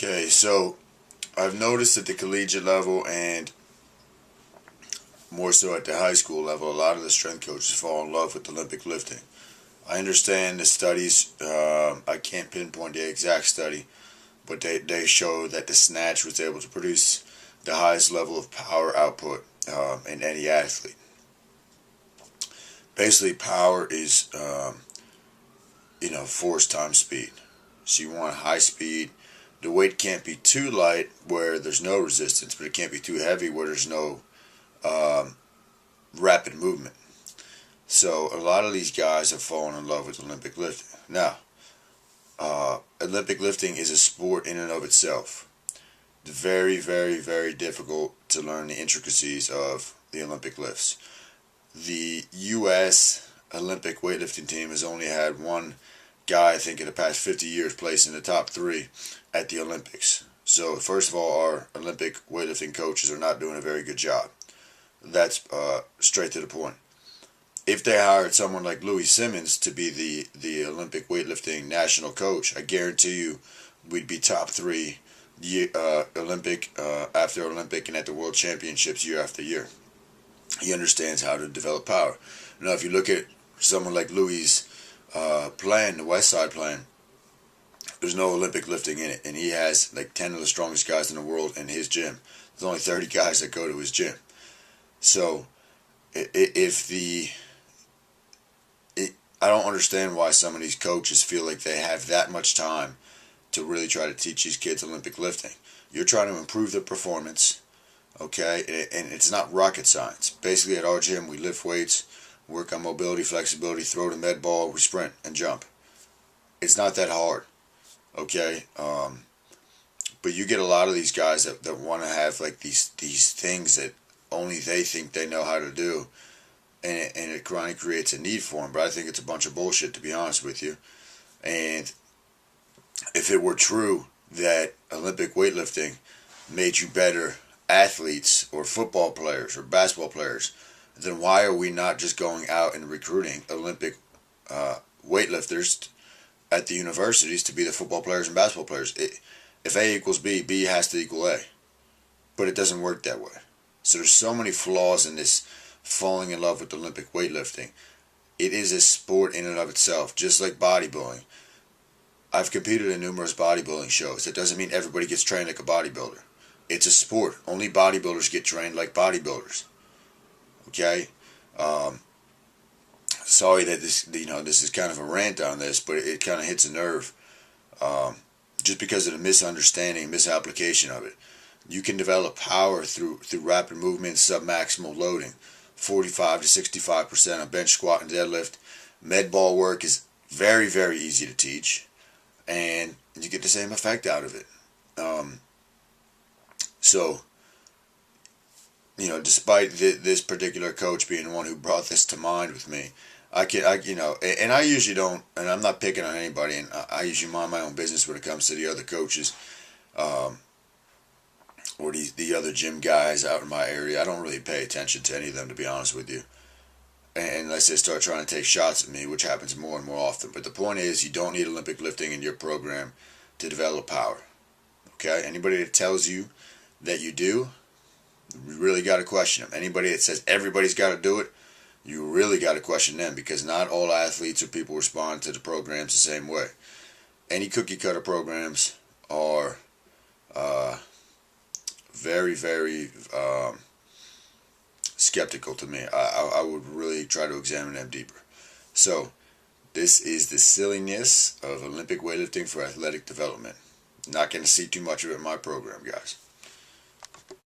Okay, so I've noticed at the collegiate level and more so at the high school level, a lot of the strength coaches fall in love with Olympic lifting. I understand the studies, I can't pinpoint the exact study, but they show that the snatch was able to produce the highest level of power output in any athlete. Basically, power is, force times speed. So you want high speed. The weight can't be too light where there's no resistance, but it can't be too heavy where there's no rapid movement. So a lot of these guys have fallen in love with Olympic lifting. Now, Olympic lifting is a sport in and of itself. It's very, very, very difficult to learn the intricacies of the Olympic lifts. The U.S. Olympic weightlifting team has only had one guy, I think, in the past 50 years place in the top 3 at the Olympics. So, first of all, our Olympic weightlifting coaches are not doing a very good job. That's straight to the point. If they hired someone like Louis Simmons to be the Olympic weightlifting national coach, I guarantee you we'd be top 3 Olympic after Olympic and at the World Championships year after year. He understands how to develop power. Now, if you look at someone like Louis' plan, the West Side plan, there's no Olympic lifting in it, and he has like 10 of the strongest guys in the world in his gym. There's only 30 guys that go to his gym. So, I don't understand why some of these coaches feel like they have that much time to really try to teach these kids Olympic lifting. You're trying to improve their performance, okay? And it's not rocket science. Basically, at our gym, we lift weights, work on mobility, flexibility, throw the med ball, we sprint and jump. It's not that hard, okay? But you get a lot of these guys that want to have like these things that only they think they know how to do, and it kind of creates a need for them. But I think it's a bunch of bullshit, to be honest with you. And if it were true that Olympic weightlifting made you better athletes or football players or basketball players, then why are we not just going out and recruiting Olympic weightlifters at the universities to be the football players and basketball players? If A equals B, B has to equal A. But it doesn't work that way. So there's so many flaws in this falling in love with Olympic weightlifting. It is a sport in and of itself, just like bodybuilding. I've competed in numerous bodybuilding shows. That doesn't mean everybody gets trained like a bodybuilder. It's a sport. Only bodybuilders get trained like bodybuilders. Okay? Sorry that this is kind of a rant on this, but it kind of hits a nerve. Just because of the misunderstanding, misapplication of it. You can develop power through rapid movement, submaximal loading, 45 to 65% on bench, squat, and deadlift. Med ball work is very, very easy to teach, and you get the same effect out of it. Despite this particular coach being the one who brought this to mind with me, and I usually don't, and I'm not picking on anybody, and I usually mind my own business when it comes to the other coaches, or the other gym guys out in my area. I don't really pay attention to any of them, to be honest with you, unless they start trying to take shots at me, which happens more and more often. But the point is, you don't need Olympic lifting in your program to develop power. Okay? Anybody that tells you that you do, you really got to question them. Anybody that says everybody's got to do it, you really got to question them, because not all athletes or people respond to the programs the same way. Any cookie cutter programs are very, very skeptical to me. I would really try to examine them deeper. So, this is the silliness of Olympic weightlifting for athletic development. Not going to see too much of it in my program, guys.